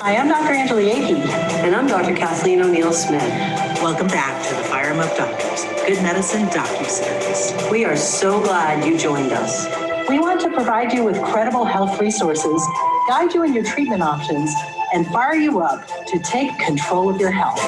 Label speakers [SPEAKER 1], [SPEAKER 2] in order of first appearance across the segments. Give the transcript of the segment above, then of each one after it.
[SPEAKER 1] Hi, I'm Dr. Angela Yakey.
[SPEAKER 2] And I'm Dr. Kathleen O'Neill-Smith.
[SPEAKER 3] Welcome back to the FIRRIMup Good Medicine docu-series.
[SPEAKER 2] We are so glad you joined us.
[SPEAKER 1] We want to provide you with credible health resources, guide you in your treatment options, and fire you up to take control of your health.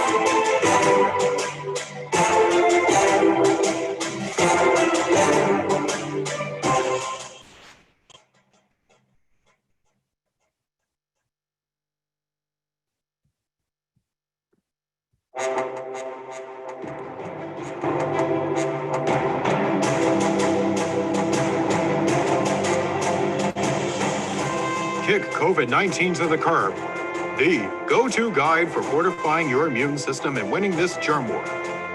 [SPEAKER 4] Kick COVID-19 to the curb. The go-to guide for fortifying your immune system and winning this germ war.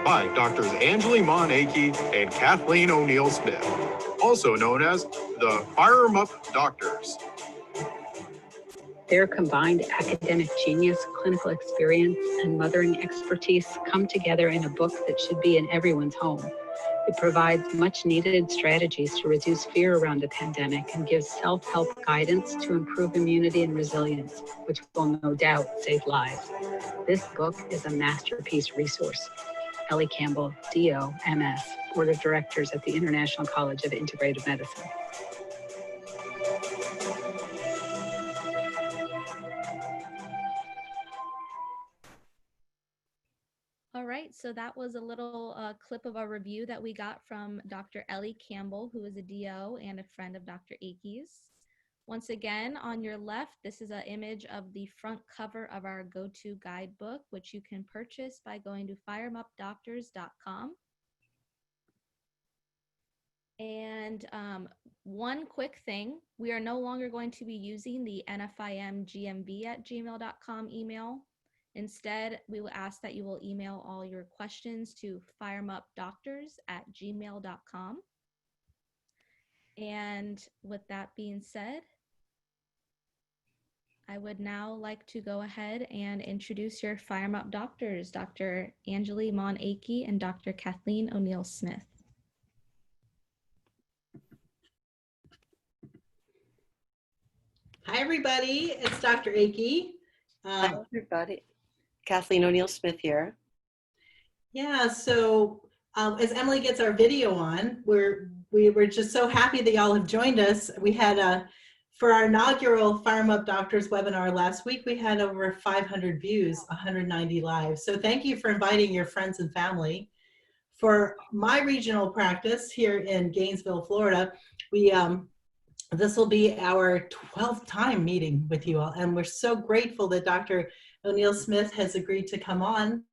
[SPEAKER 4] By Drs. Angela Yakey and Kathleen O'Neill-Smith, also known as the Fireamupdoctors.
[SPEAKER 5] Their combined academic genius, clinical experience, and mothering expertise come together in a book that should be in everyone's home. It provides much-needed strategies to reduce fear around the pandemic and gives self-help guidance to improve immunity and resilience, which will no doubt save lives. This book is a masterpiece resource. Ellie Campbell, DO, MS, Board of Directors at the International College of Integrative Medicine.
[SPEAKER 6] All right, so that was a little clip of a review that we got from Dr. Ellie Campbell, who is a DO and a friend of Dr. Yakey's. Once again, on your left, this is an image of the front cover of our go-to guidebook, which you can purchase by going to fireamupdoctors.com. And one quick thing, we are no longer going to be using the nfimgmb@gmail.com email. Instead, we will ask that you will email all your questions to fireamupdoctors@gmail.com. And with that being said, I would now like to go ahead and introduce your FireAmup doctors, Dr. Angela Yakey and Dr. Kathleen O'Neill-Smith.
[SPEAKER 7] Hi, everybody. It's Dr. Yakey.
[SPEAKER 2] Hi, everybody. Kathleen O'Neill-Smith here.
[SPEAKER 7] Yeah, so as Emily gets our video on, we were just so happy that y'all have joined us. We had for our inaugural FireAmup Doctors webinar last week, we had over 500 views, 190 live. So thank you for inviting your friends and family. For my regional practice here in Gainesville, Florida, this will be our 12th time meeting with you all, and we're so grateful that Dr. O'Neill-Smith has agreed to come on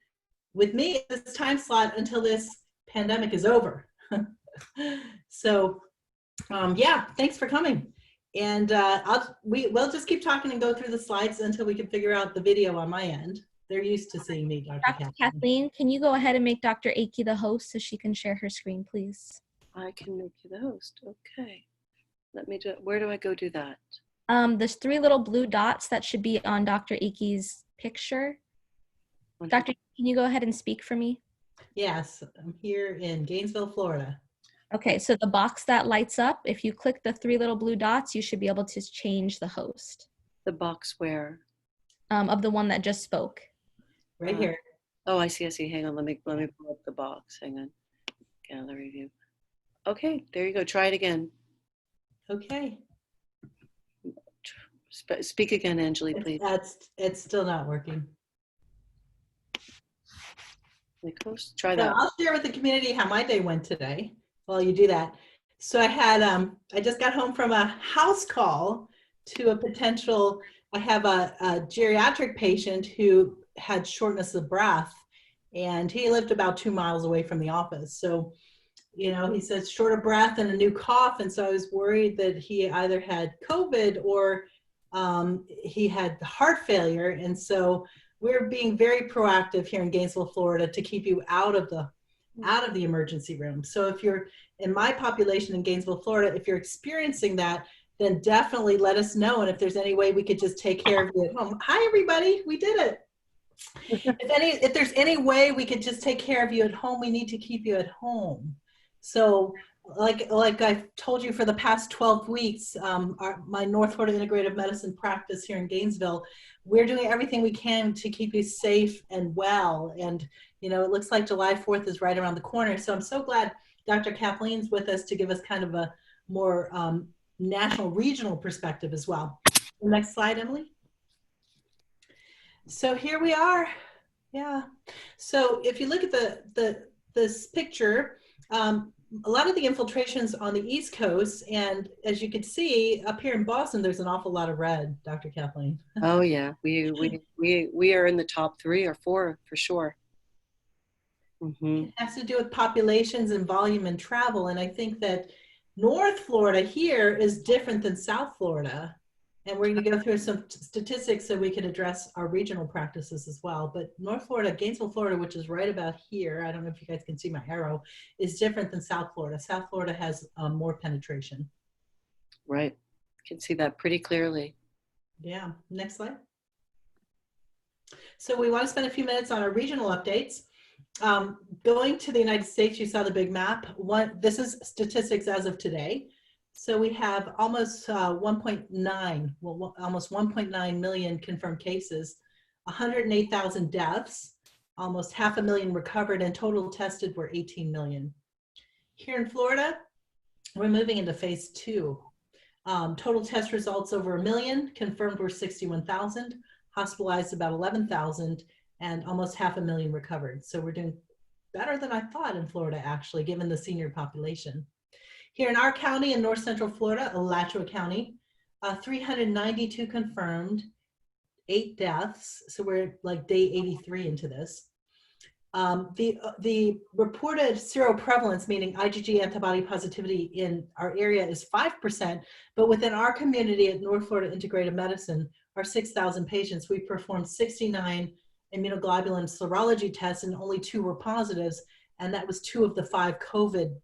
[SPEAKER 7] with me at this time slot until this pandemic is over. So, yeah, thanks for coming. And we'll just keep talking and go through the slides until we can figure out the video on my end. They're used to seeing me,
[SPEAKER 6] Dr. Kathleen, can you go ahead and make Dr. Yakey the host so she can share her screen, please?
[SPEAKER 2] I can make you the host. Okay. Let me do it. Where do I go do that?
[SPEAKER 6] There's 3 little blue dots that should be on Dr. Yakey's picture. Doctor, can you go ahead and speak for me?
[SPEAKER 7] Yes, I'm here in Gainesville, Florida.
[SPEAKER 6] Okay, so the box that lights up, if you click the 3 little blue dots, you should be able to change the host.
[SPEAKER 2] The box where?
[SPEAKER 6] Of the one that just spoke.
[SPEAKER 7] Right here.
[SPEAKER 2] Oh, I see. Hang on. Let me pull up the box. Hang on. Gallery view. Okay, there you go. Try it again.
[SPEAKER 7] Okay.
[SPEAKER 2] Speak again, Angela, please.
[SPEAKER 7] It's still not working.
[SPEAKER 2] Try that.
[SPEAKER 7] So I'll share with the community how my day went today while you do that. So I had, I just got home from a house call to a potential, I have a geriatric patient who had shortness of breath, and he lived about 2 miles away from the office. So, you know, he said short of breath and a new cough. And so I was worried that he either had COVID or he had heart failure. And so we're being very proactive here in Gainesville, Florida, to keep you out of the emergency room. So if you're in my population in Gainesville, Florida, if you're experiencing that, then definitely let us know. And if there's any way we could just take care of you at home. Hi, everybody. We did it. If there's any way we could just take care of you at home, we need to keep you at home. So like I've told you for the past 12 weeks, my North Florida Integrative Medicine practice here in Gainesville, we're doing everything we can to keep you safe and well. And, you know, it looks like July 4th is right around the corner. So I'm so glad Dr. Kathleen's with us to give us kind of a more national, regional perspective as well. Next slide, Emily. So here we are. Yeah. So if you look at this picture, a lot of the infiltrations on the East Coast, and as you can see up here in Boston, there's an awful lot of red, Dr. Kathleen.
[SPEAKER 2] Oh yeah, we are in the top 3 or 4 for sure.
[SPEAKER 7] It has to do with populations and volume and travel, and I think that North Florida here is different than South Florida. And we're going to go through some statistics so we can address our regional practices as well. But North Florida, Gainesville, Florida, which is right about here, I don't know if you guys can see my arrow, is different than South Florida. South Florida has more penetration.
[SPEAKER 2] Right. Can see that pretty clearly.
[SPEAKER 7] Yeah. Next slide. So we want to spend a few minutes on our regional updates. Going to the United States, you saw the big map. This is statistics as of today. So we have almost 1.9, well, almost 1.9 million confirmed cases, 108,000 deaths, almost 500,000 recovered, and total tested were 18 million. Here in Florida, we're moving into phase 2. Total test results over 1 million, confirmed were 61,000, hospitalized about 11,000, and almost 500,000 recovered. So we're doing better than I thought in Florida, actually, given the senior population. Here in our county in North Central Florida, Alachua County, 392 confirmed, 8 deaths. So we're like day 83 into this. The reported seroprevalence, meaning IgG antibody positivity in our area is 5%, but within our community at North Florida Integrative Medicine, our 6,000 patients, we performed 69 immunoglobulin serology tests and only 2 were positives, and that was 2 of the 5 COVID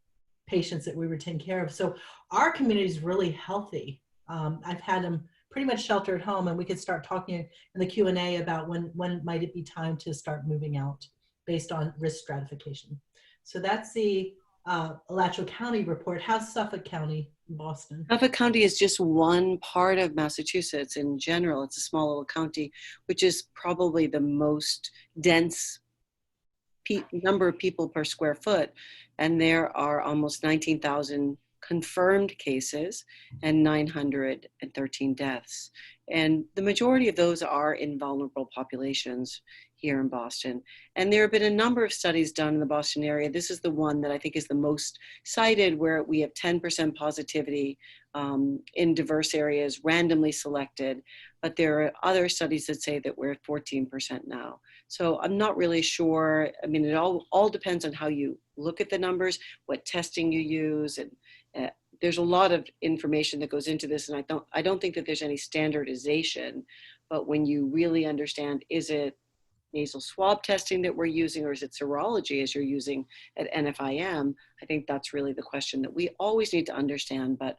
[SPEAKER 7] patients that we were taking care of. So our community is really healthy. I've had them pretty much shelter at home, and we could start talking in the Q&A about when might it be time to start moving out based on risk stratification. So that's the Alachua County report. How's Suffolk County in Boston?
[SPEAKER 2] Suffolk County is just one part of Massachusetts. In general, it's a small little county, which is probably the most dense number of people per square foot. And there are almost 19,000 confirmed cases and 913 deaths. And the majority of those are in vulnerable populations here in Boston. And there have been a number of studies done in the Boston area. This is the one that I think is the most cited, where we have 10% positivity in diverse areas, randomly selected. But there are other studies that say that we're at 14% now. So I'm not really sure. I mean, it all depends on how you look at the numbers, what testing you use, and there's a lot of information that goes into this. And I don't think that there's any standardization. But when you really understand, is it nasal swab testing that we're using, or is it serology as you're using at NFIM? I think that's really the question that we always need to understand. But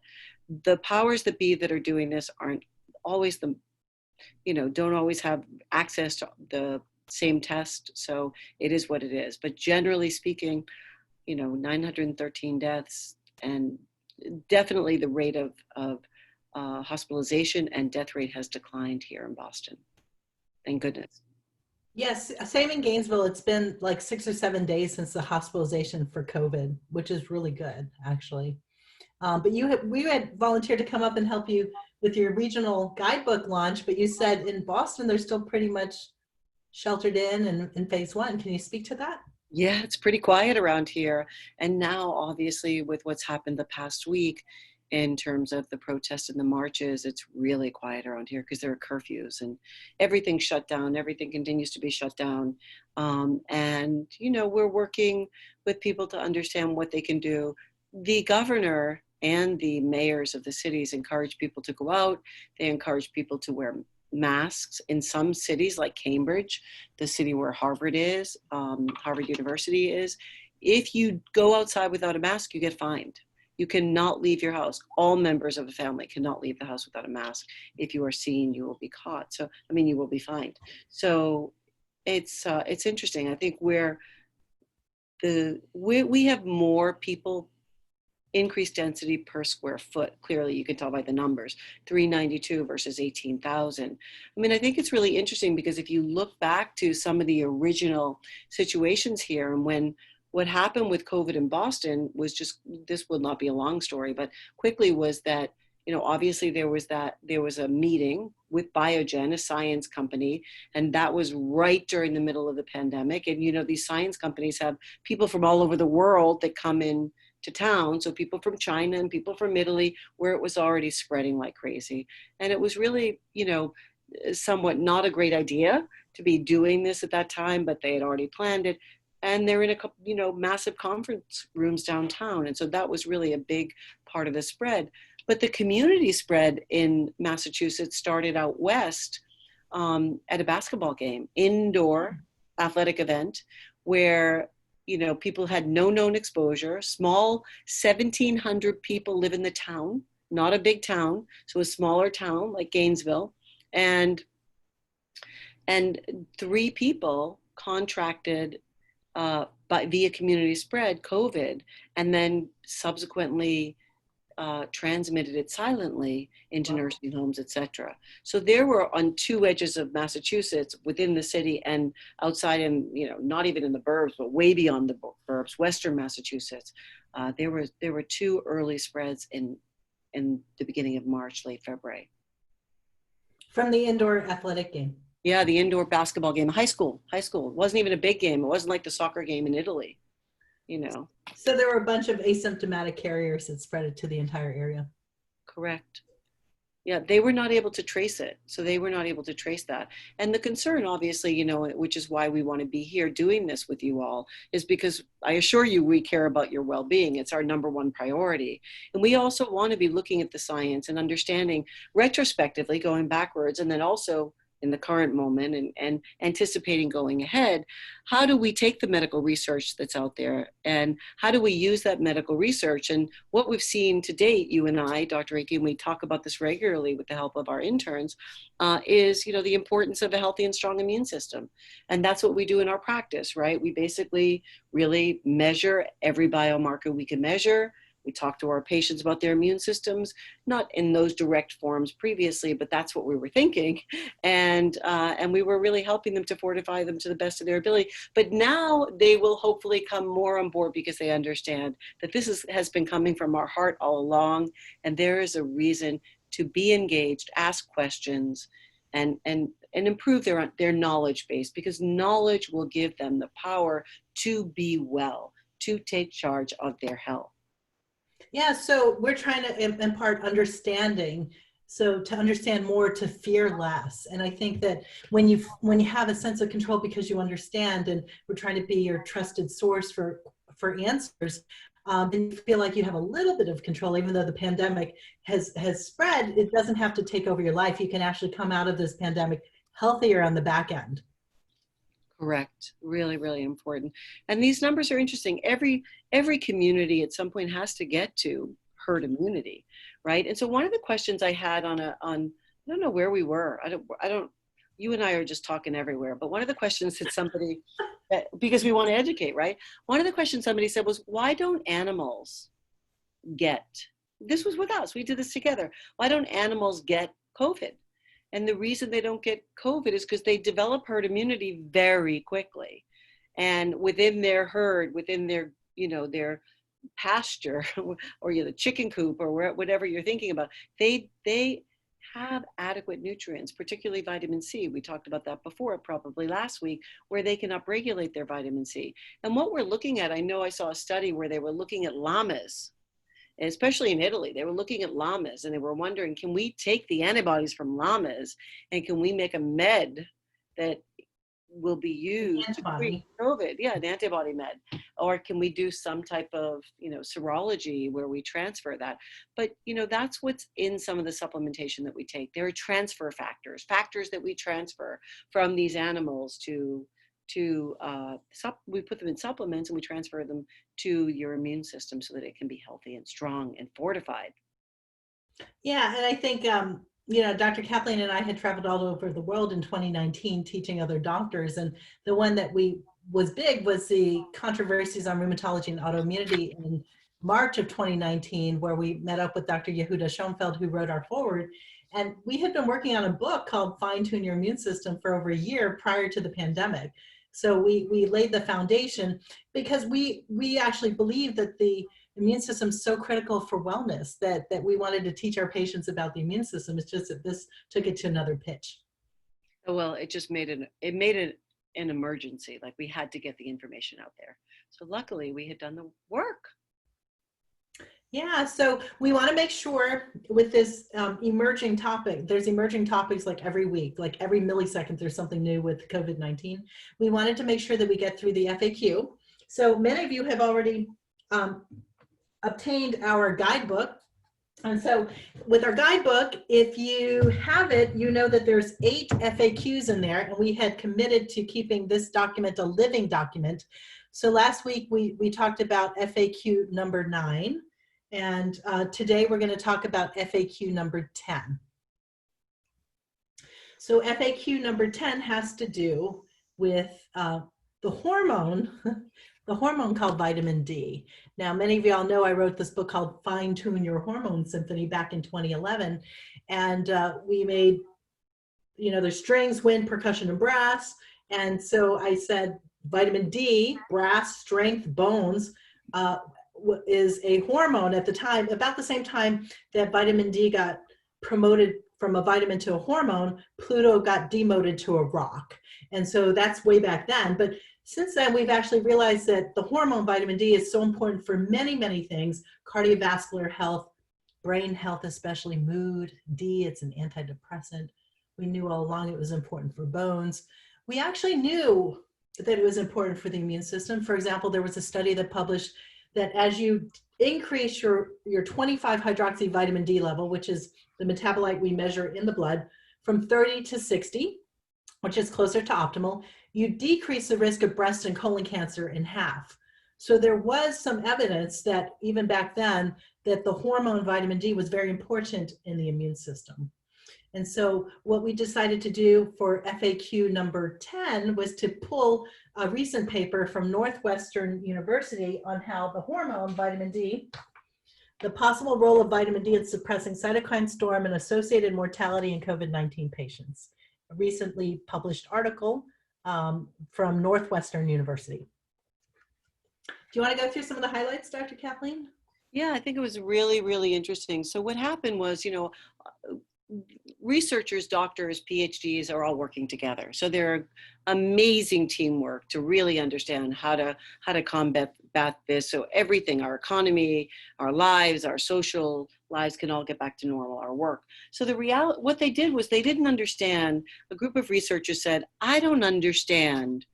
[SPEAKER 2] the powers that be that are doing this aren't always don't always have access to the same test. So it is what it is. But generally speaking, 913 deaths, and definitely the rate of hospitalization and death rate has declined here in Boston. Thank goodness.
[SPEAKER 7] Yes, same in Gainesville. It's been like 6 or 7 days since the hospitalization for COVID, which is really good, actually. But we had volunteered to come up and help you with your regional guidebook launch, but you said in Boston, they're still pretty much sheltered in phase 1. Can you speak to that?
[SPEAKER 2] Yeah, it's pretty quiet around here. And now, obviously, with what's happened the past week in terms of the protests and the marches, it's really quiet around here because there are curfews and everything's shut down. Everything continues to be shut down. And, we're working with people to understand what they can do. The governor and the mayors of the cities encourage people to go out. They encourage people to wear masks in some cities like Cambridge, the city where Harvard is, Harvard University is. If you go outside without a mask, you get fined. You cannot leave your house. All members of the family cannot leave the house without a mask. If you are seen, you will be caught. So, you will be fined. So it's interesting. I think we have more people increased density per square foot. Clearly, you can tell by the numbers, 392 versus 18,000. I mean, I think it's really interesting because if you look back to some of the original situations here, and when what happened with COVID in Boston was just, this will not be a long story, but quickly was that, you know, obviously there was a meeting with Biogen, a science company, and that was right during the middle of the pandemic. And, you know, these science companies have people from all over the world that come in to town. So people from China and people from Italy, where it was already spreading like crazy. And it was really, you know, somewhat not a great idea to be doing this at that time, but they had already planned it. And they're in a couple, you know, massive conference rooms downtown. And so that was really a big part of the spread. But the community spread in Massachusetts started out west at a basketball game, indoor athletic event, where, you know, people had no known exposure. Small 1,700 people live in the town, not a big town, so a smaller town like Gainesville. And 3 people contracted via community spread COVID, and then subsequently transmitted it silently into nursing homes, etc. So there were on 2 edges of Massachusetts, within the city and outside, in, you know, not even in the burbs, but way beyond the burbs, Western Massachusetts. There were 2 early spreads in the beginning of March, late February.
[SPEAKER 7] From the indoor athletic game.
[SPEAKER 2] Yeah, the indoor basketball game, high school. It wasn't even a big game. It wasn't like the soccer game in Italy, you know.
[SPEAKER 7] So there were a bunch of asymptomatic carriers that spread it to the entire area.
[SPEAKER 2] Correct. Yeah, they were not able to trace it. So they were not able to trace that. And the concern, obviously, you know, which is why we want to be here doing this with you all, is because I assure you we care about your well-being. It's our #1 priority. And we also want to be looking at the science and understanding retrospectively, going backwards, and then also in the current moment and anticipating going ahead, how do we take the medical research that's out there and how do we use that medical research? And what we've seen to date, you and I, Dr. Akey, and we talk about this regularly with the help of our interns, is, you know, the importance of a healthy and strong immune system. And that's what we do in our practice, right? We basically really measure every biomarker we can measure. We talk to our patients about their immune systems, not in those direct forms previously, but that's what we were thinking. And we were really helping them to fortify them to the best of their ability. But now they will hopefully come more on board because they understand that this has been coming from our heart all along. And there is a reason to be engaged, ask questions, and improve their knowledge base, because knowledge will give them the power to be well, to take charge of their health.
[SPEAKER 7] Yeah, so we're trying to impart understanding. So to understand more, to fear less. And I think that when you have a sense of control because you understand, and we're trying to be your trusted source for answers, and you feel like you have a little bit of control, even though the pandemic has spread, it doesn't have to take over your life. You can actually come out of this pandemic healthier on the back end.
[SPEAKER 2] Correct. Really, really important. And these numbers are interesting. Every community at some point has to get to herd immunity, right? And so one of the questions I had on I don't know where we were. I don't. You and I are just talking everywhere. But one of the questions that somebody, because we want to educate, right? One of the questions somebody said was, why don't animals get? This was with us. We did this together. Why don't animals get COVID? And the reason they don't get COVID is because they develop herd immunity very quickly. And within their herd, within their, you know, their pasture or the chicken coop or whatever you're thinking about, they have adequate nutrients, particularly vitamin C. We talked about that before, probably last week, where they can upregulate their vitamin C. And what we're looking at, I know I saw a study where they were looking at llamas, especially in Italy. They were looking at llamas and they were wondering, can we take the antibodies from llamas and can we make a med that will be used to treat COVID? Yeah, an antibody med. Or can we do some type of, you know, serology where we transfer that? But, you know, that's what's in some of the supplementation that we take. There are transfer factors that we transfer from these animals we put them in supplements and we transfer them to your immune system so that it can be healthy and strong and fortified.
[SPEAKER 7] Yeah, and I think, you know, Dr. Kathleen and I had traveled all over the world in 2019 teaching other doctors. And the one that was big was the controversies on rheumatology and autoimmunity in March of 2019, where we met up with Dr. Yehuda Schoenfeld, who wrote our foreword. And we had been working on a book called Fine Tune Your Immune System for over a year prior to the pandemic. So we laid the foundation because we actually believe that the immune system is so critical for wellness that we wanted to teach our patients about the immune system. It's just that this took it to another pitch.
[SPEAKER 2] Well, it just made it an emergency. Like, we had to get the information out there. So luckily we had done the work.
[SPEAKER 7] Yeah, so we want to make sure with this emerging topic, there's emerging topics like every week, like every millisecond, there's something new with COVID-19. We wanted to make sure that we get through the FAQ. So many of you have already obtained our guidebook. And so with our guidebook, if you have it, you know that there's 8 FAQs in there, and we had committed to keeping this document a living document. So last week we talked about FAQ number 9. And today we're going to talk about FAQ number 10. So FAQ number 10 has to do with the hormone, the hormone called vitamin D. Now, many of y'all know I wrote this book called Fine Tune Your Hormone Symphony back in 2011. And we made, there's strings, wind, percussion, and brass. And so I said vitamin D, brass, strength, bones, is a hormone at the time, about the same time that vitamin D got promoted from a vitamin to a hormone, Pluto got demoted to a rock. And so that's way back then. But since then, we've actually realized that the hormone vitamin D is so important for many, many things: cardiovascular health, brain health, especially mood. D, it's an antidepressant. We knew all along it was important for bones. We actually knew that it was important for the immune system. For example, there was a study that published that as you increase your 25-hydroxy vitamin D level, which is the metabolite we measure in the blood, from 30 to 60, which is closer to optimal, you decrease the risk of breast and colon cancer in half. So there was some evidence that even back then that the hormone vitamin D was very important in the immune system. And so what we decided to do for FAQ number 10 was to pull a recent paper from Northwestern University on how the hormone vitamin D, the possible role of vitamin D in suppressing cytokine storm and associated mortality in COVID-19 patients. A recently published article from Northwestern University. Do you want to go through some of the highlights, Dr. Kathleen?
[SPEAKER 2] Yeah, I think it was really, really interesting. So what happened was, researchers, doctors, PhDs are all working together. So they're amazing teamwork to really understand how to combat this. So everything, our economy, our lives, our social lives can all get back to normal, our work. So what they did was they didn't understand. A group of researchers said, I don't understand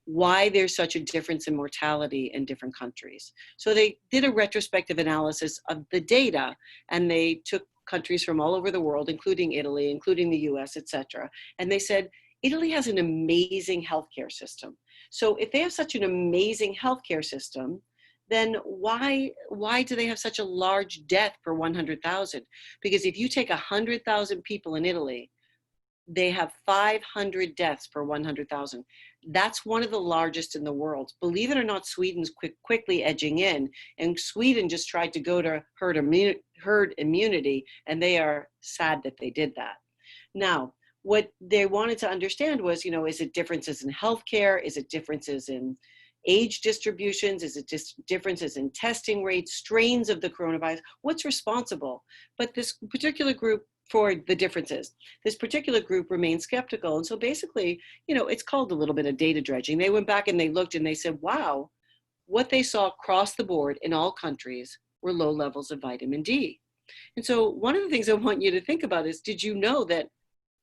[SPEAKER 2] why there's such a difference in mortality in different countries. So they did a retrospective analysis of the data, and they took countries from all over the world, including Italy, including the US, etc. And they said, Italy has an amazing healthcare system. So if they have such an amazing healthcare system, then why do they have such a large death per 100,000? Because if you take 100,000 people in Italy, they have 500 deaths per 100,000. That's one of the largest in the world. Believe it or not, Sweden's quickly edging in, and Sweden just tried to go to herd immunity, and they are sad that they did that. Now, what they wanted to understand was, is it differences in healthcare? Is it differences in age distributions? Is it just differences in testing rates, strains of the coronavirus? What's responsible? But this particular group, for the differences, this particular group remained skeptical. And so basically, it's called a little bit of data dredging. They went back and they looked and they said, wow, what they saw across the board in all countries were low levels of vitamin D. And so one of the things I want you to think about is, did you know that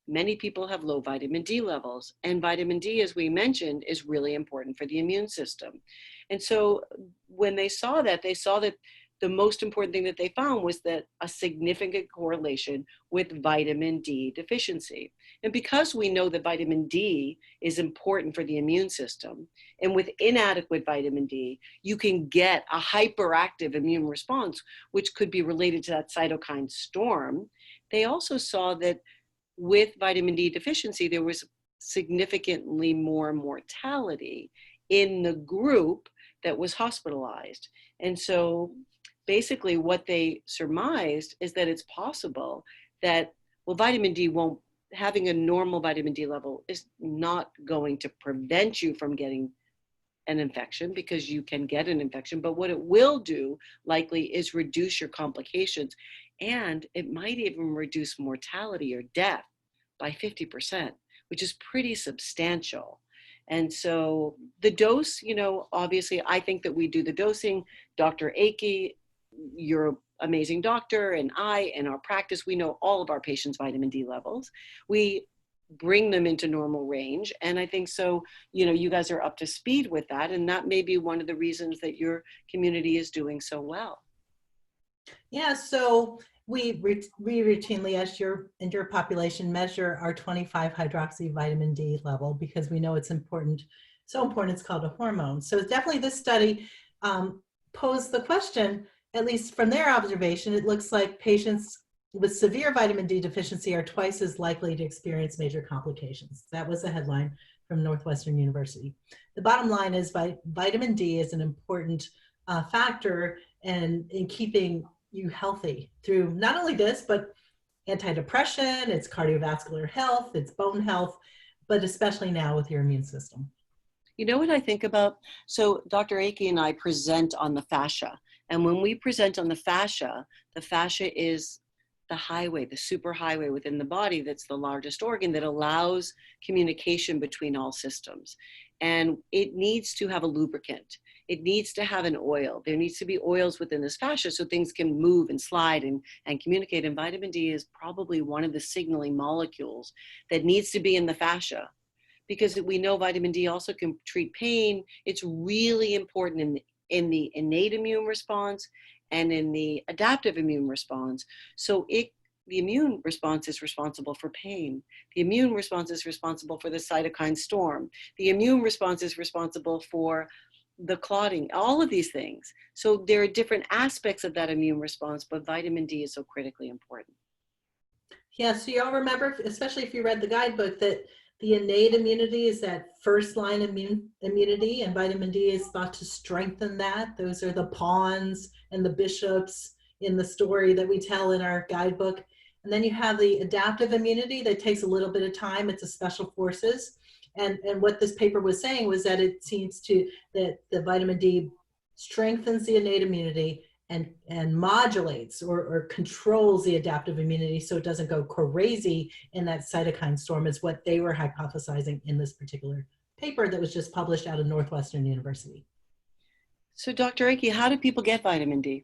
[SPEAKER 2] many people have low vitamin D levels? And vitamin D, as we mentioned, is really important for the immune system. And so when they saw that the most important thing that they found was that a significant correlation with vitamin D deficiency. And because we know that vitamin D is important for the immune system, and with inadequate vitamin D, you can get a hyperactive immune response, which could be related to that cytokine storm. They also saw that with vitamin D deficiency, there was significantly more mortality in the group that was hospitalized. And so basically what they surmised is that it's possible that, well, vitamin D won't, having a normal vitamin D level is not going to prevent you from getting an infection, because you can get an infection, but what it will do likely is reduce your complications, and it might even reduce mortality or death by 50%, which is pretty substantial. And so the dose, you know, obviously I think that we do the dosing. Dr. Akey, you're an amazing doctor, and I, in our practice, we know all of our patients' vitamin D levels. We bring them into normal range. And I think so, you know, you guys are up to speed with that. And that may be one of the reasons that your community is doing so well.
[SPEAKER 7] Yeah, so we routinely, as in your population, measure our 25 hydroxy vitamin D level, because we know it's important. So important, it's called a hormone. So definitely this study posed the question, at least from their observation, it looks like patients with severe vitamin D deficiency are twice as likely to experience major complications. That was a headline from Northwestern University. The bottom line is vitamin D is an important factor in keeping you healthy through not only this, but antidepressant, it's cardiovascular health, it's bone health, but especially now with your immune system.
[SPEAKER 2] You know what I think about? So Dr. Akey and I present on the fascia. And when we present on the fascia is the highway, the superhighway within the body that's the largest organ that allows communication between all systems. And it needs to have a lubricant. It needs to have an oil. There needs to be oils within this fascia so things can move and slide and communicate. And vitamin D is probably one of the signaling molecules that needs to be in the fascia, because we know vitamin D also can treat pain. It's really important in the innate immune response and in the adaptive immune response. So the immune response is responsible for pain. The immune response is responsible for the cytokine storm. The immune response is responsible for the clotting, all of these things. So there are different aspects of that immune response, but vitamin D is so critically important.
[SPEAKER 7] Yeah, so you all remember, especially if you read the guidebook, that the innate immunity is that first line immunity, and vitamin D is thought to strengthen that. Those are the pawns and the bishops in the story that we tell in our guidebook. And then you have the adaptive immunity that takes a little bit of time. It's a special forces. And what this paper was saying was that it seems that the vitamin D strengthens the innate immunity and modulates or controls the adaptive immunity so it doesn't go crazy in that cytokine storm, is what they were hypothesizing in this particular paper that was just published out of Northwestern University.
[SPEAKER 2] So Dr. Akey, how do people get vitamin D?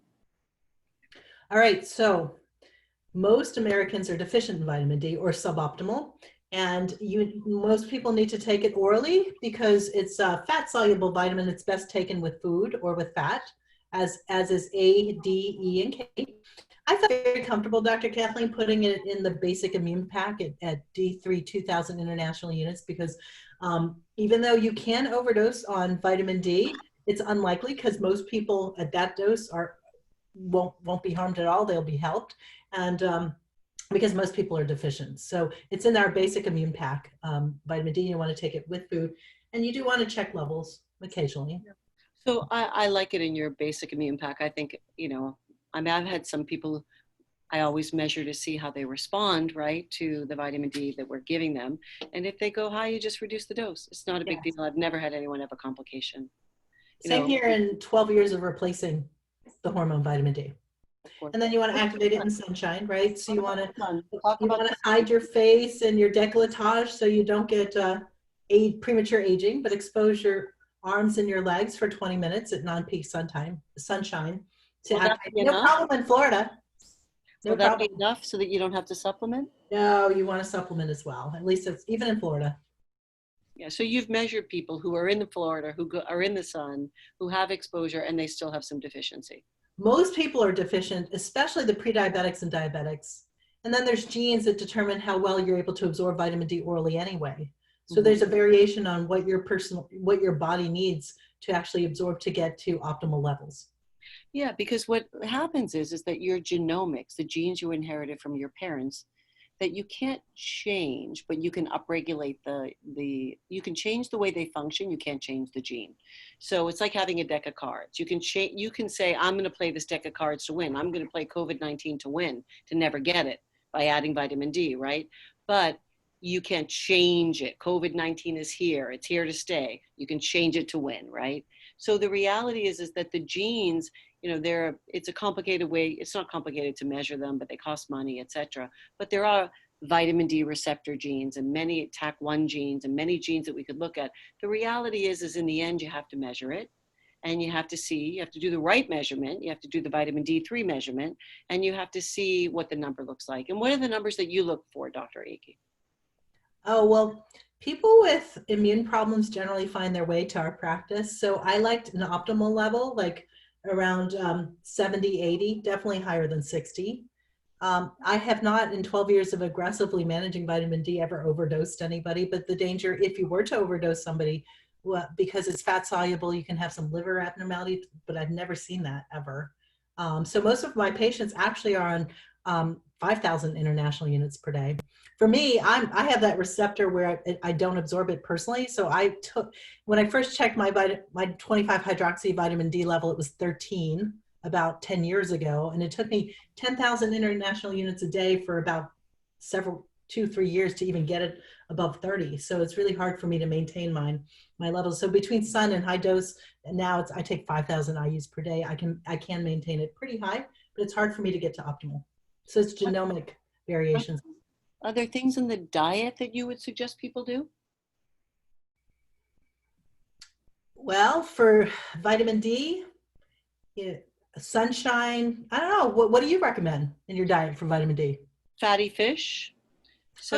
[SPEAKER 7] All right, so most Americans are deficient in vitamin D or suboptimal, and most people need to take it orally because it's a fat-soluble vitamin. It's best taken with food or with fat, as is A, D, E, and K. I felt very comfortable, Dr. Kathleen, putting it in the basic immune pack at D3 2000 international units, because even though you can overdose on vitamin D, it's unlikely because most people at that dose won't be harmed at all. They'll be helped, and because most people are deficient. So it's in our basic immune pack. Vitamin D, you want to take it with food, and you do want to check levels occasionally.
[SPEAKER 2] So I like it in your basic immune pack. I think, you know, I've had some people, I always measure to see how they respond, right, to the vitamin D that we're giving them. And if they go high, you just reduce the dose. It's not a big deal. I've never had anyone have a complication.
[SPEAKER 7] Same here in 12 years of replacing the hormone vitamin D. And then you want to activate it in sunshine, right? So you want to hide your face and your décolletage so you don't get premature aging, but expose your arms and your legs for 20 minutes at non-peak sunshine to activate. No problem in Florida.
[SPEAKER 2] Will that be enough so that you don't have to supplement?
[SPEAKER 7] No, you want to supplement as well. At least it's even in Florida.
[SPEAKER 2] Yeah, so you've measured people who are in Florida, who are in the sun, who have exposure, and they still have some deficiency.
[SPEAKER 7] Most people are deficient, especially the pre-diabetics and diabetics. And then there's genes that determine how well you're able to absorb vitamin D orally anyway. So there's a variation on what your body needs to actually absorb to get to optimal levels.
[SPEAKER 2] Yeah, because what happens is that your genomics, the genes you inherited from your parents, that you can't change, but you can upregulate you can change the way they function. You can't change the gene. So it's like having a deck of cards. You can say, I'm going to play this deck of cards to win. I'm going to play COVID-19 to win, to never get it by adding vitamin D, right? But you can't change it. COVID-19 is here. It's here to stay. You can change it to win, right? So the reality is that the genes, it's a complicated way. It's not complicated to measure them, but they cost money, et cetera. But there are vitamin D receptor genes and many TAC1 genes and many genes that we could look at. The reality is in the end, you have to measure it. And you have to do the right measurement. You have to do the vitamin D3 measurement, and you have to see what the number looks like. And what are the numbers that you look for, Dr. Akey?
[SPEAKER 7] Oh, well, people with immune problems generally find their way to our practice. So I liked an optimal level, like around 70, 80, definitely higher than 60. I have not, in 12 years of aggressively managing vitamin D, ever overdosed anybody, but the danger, if you were to overdose somebody, well, because it's fat soluble, you can have some liver abnormality, but I've never seen that ever. So most of my patients actually are on 5,000 international units per day. For me, I have that receptor where I don't absorb it personally. So when I first checked my 25 hydroxy vitamin D level, it was 13 about 10 years ago. And it took me 10,000 international units a day for about 2-3 years to even get it above 30. So it's really hard for me to maintain my levels. So between sun and high dose, and now I take 5,000 IUs per day. I can maintain it pretty high, but it's hard for me to get to optimal. So it's genomic variations.
[SPEAKER 2] Are there things in the diet that you would suggest people do?
[SPEAKER 7] Well, for vitamin D, sunshine, I don't know. What do you recommend in your diet for vitamin D?
[SPEAKER 2] Fatty fish. So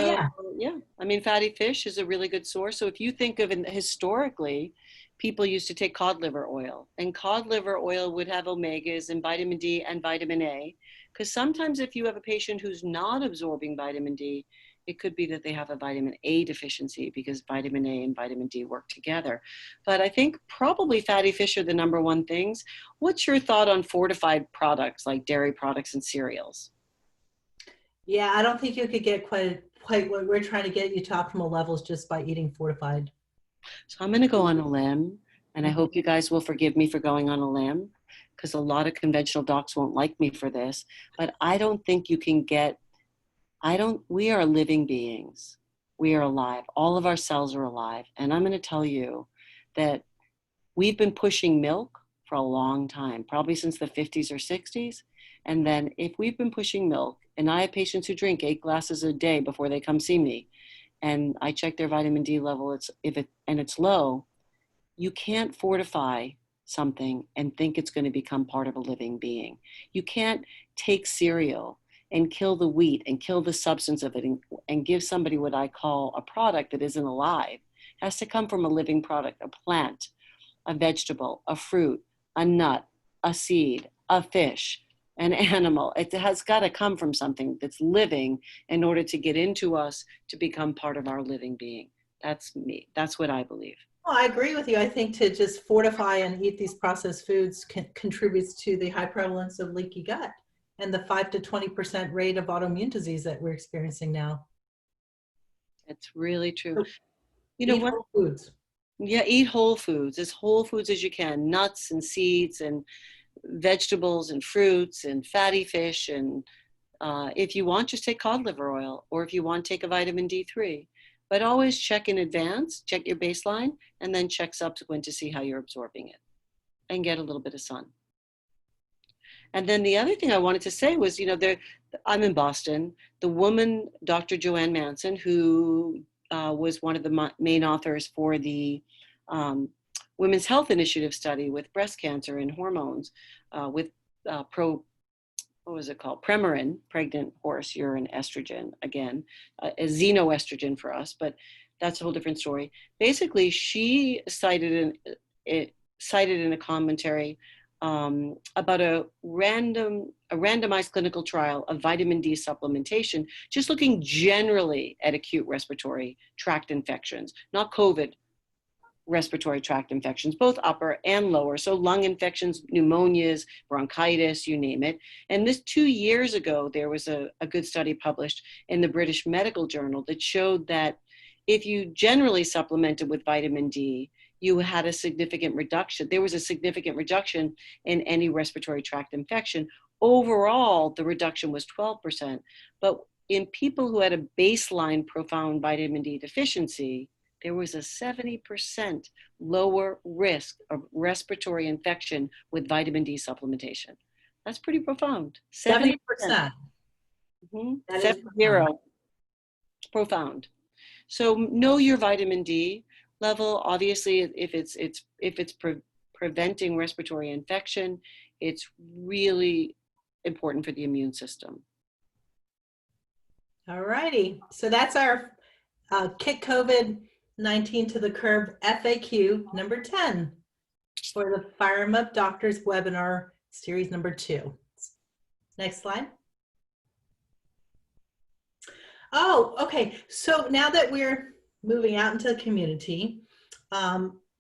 [SPEAKER 2] yeah, I mean, fatty fish is a really good source. So if you think of it historically, people used to take cod liver oil, and cod liver oil would have omegas and vitamin D and vitamin A. Because sometimes if you have a patient who's not absorbing vitamin D, it could be that they have a vitamin A deficiency because vitamin A and vitamin D work together. But I think probably fatty fish are the number one things. What's your thought on fortified products like dairy products and cereals?
[SPEAKER 7] Yeah, I don't think you could get quite what we're trying to get you to optimal levels just by eating fortified.
[SPEAKER 2] So I'm going to go on a limb, and I hope you guys will forgive me for going on a limb, because a lot of conventional docs won't like me for this, but I don't think you can we are living beings. We are alive. All of our cells are alive. And I'm going to tell you that we've been pushing milk for a long time, probably since the 50s or 60s. And then if we've been pushing milk, and I have patients who drink 8 glasses a day before they come see me, and I check their vitamin D level, it's low, you can't fortify something and think it's going to become part of a living being. You can't take cereal and kill the wheat and kill the substance of it and give somebody what I call a product that isn't alive. It has to come from a living product, a plant, a vegetable, a fruit, a nut, a seed, a fish, an animal. It has got to come from something that's living in order to get into us to become part of our living being. That's me. That's what I believe.
[SPEAKER 7] Well, I agree with you. I think to just fortify and eat these processed foods contributes to the high prevalence of leaky gut and the 5 to 20% rate of autoimmune disease that we're experiencing now.
[SPEAKER 2] It's really true.
[SPEAKER 7] So,
[SPEAKER 2] you know
[SPEAKER 7] eat
[SPEAKER 2] what?
[SPEAKER 7] whole foods.
[SPEAKER 2] Yeah, eat whole foods, as whole foods as you can, nuts and seeds and vegetables and fruits and fatty fish. And if you want, just take cod liver oil, or if you want, take a vitamin D3. But always check in advance, check your baseline, and then check subsequent to see how you're absorbing it and get a little bit of sun. And then the other thing I wanted to say was, I'm in Boston. The woman, Dr. Joanne Manson, who was one of the main authors for the Women's Health Initiative study with breast cancer and hormones with Premarin, pregnant horse urine estrogen, again, a xenoestrogen for us, but that's a whole different story. Basically, she cited in a commentary about a randomized clinical trial of vitamin D supplementation, just looking generally at acute respiratory tract infections, not COVID, respiratory tract infections, both upper and lower. So lung infections, pneumonias, bronchitis, you name it. And this 2 years ago, there was a good study published in the British Medical Journal that showed that if you generally supplemented with vitamin D, you had a significant reduction. There was a significant reduction in any respiratory tract infection. Overall, the reduction was 12%. But in people who had a baseline profound vitamin D deficiency, there was a 70% lower risk of respiratory infection with vitamin D supplementation. That's pretty profound.
[SPEAKER 7] 70%.
[SPEAKER 2] Mm-hmm.
[SPEAKER 7] That is
[SPEAKER 2] 70. Profound. So know your vitamin D level. Obviously, if it's preventing respiratory infection, it's really important for the immune system.
[SPEAKER 7] All righty. So that's our Kick COVID-19 to the Curb FAQ number 10 for the Fireamupdoctors webinar series number 2. Next slide. Oh, okay. So now that we're moving out into the community,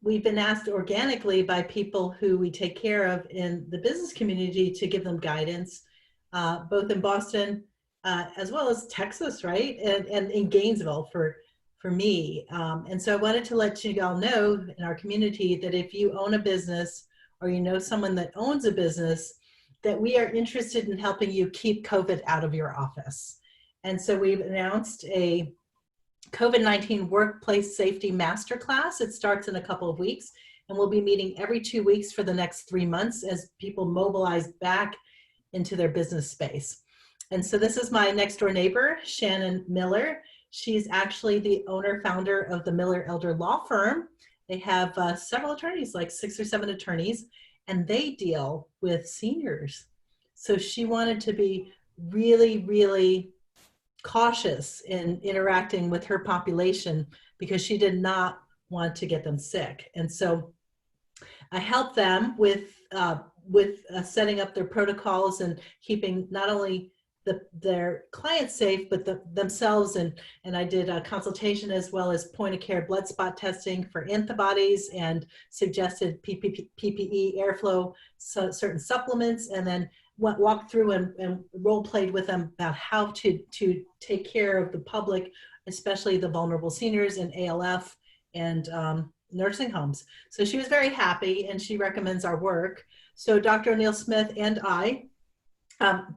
[SPEAKER 7] we've been asked organically by people who we take care of in the business community to give them guidance, both in Boston as well as Texas, right? And in Gainesville for me. And so I wanted to let you all know in our community that if you own a business or you know someone that owns a business, that we are interested in helping you keep COVID out of your office. And so we've announced a COVID-19 Workplace Safety Masterclass. It starts in a couple of weeks, and we'll be meeting every 2 weeks for the next 3 months as people mobilize back into their business space. And so this is my next door neighbor, Shannon Miller. She's actually the owner, founder of the Miller Elder Law Firm. They have several attorneys, like 6 or 7 attorneys, and they deal with seniors. So she wanted to be really, really cautious in interacting with her population because she did not want to get them sick. And so I helped them with setting up their protocols and keeping not only their clients safe, but themselves. And I did a consultation as well as point of care blood spot testing for antibodies and suggested PPE airflow, certain supplements, and then walked through and role played with them about how to take care of the public, especially the vulnerable seniors in ALF and nursing homes. So she was very happy and she recommends our work. So Dr. O'Neill Smith and I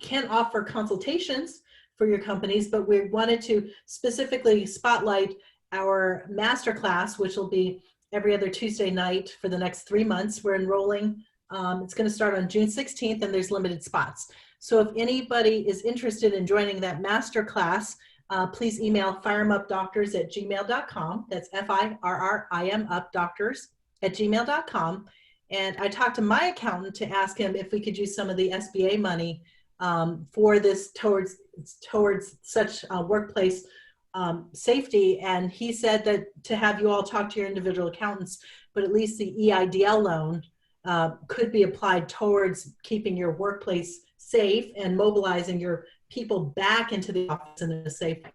[SPEAKER 7] can offer consultations for your companies, but we wanted to specifically spotlight our masterclass, which will be every other Tuesday night for the next 3 months. We're enrolling. It's going to start on June 16th, and there's limited spots. So if anybody is interested in joining that masterclass, please email fireamupdoctors@gmail.com. That's FIRRIMupdoctors@gmail.com. And I talked to my accountant to ask him if we could use some of the SBA money for this towards such workplace safety. And he said that to have you all talk to your individual accountants, but at least the EIDL loan could be applied towards keeping your workplace safe and mobilizing your people back into the office in a safe way.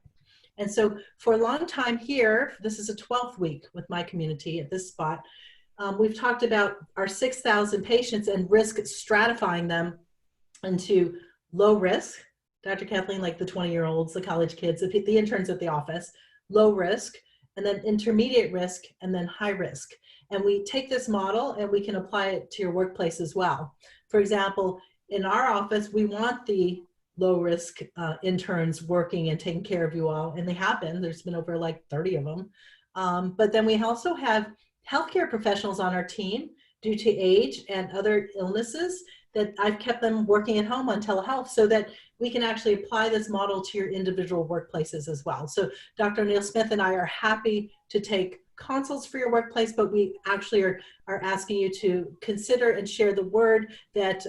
[SPEAKER 7] And so for a long time here, this is a 12th week with my community at this spot, we've talked about our 6,000 patients and risk stratifying them into low risk, Dr. Kathleen, like the 20-year-olds, the college kids, the interns at the office, low risk, and then intermediate risk, and then high risk. And we take this model and we can apply it to your workplace as well. For example, in our office, we want the low risk interns working and taking care of you all, and they have been. There's been over like 30 of them. But then we also have healthcare professionals on our team due to age and other illnesses that I've kept them working at home on telehealth so that we can actually apply this model to your individual workplaces as well. So Dr. O'Neill Smith and I are happy to take consults for your workplace, but we actually are asking you to consider and share the word that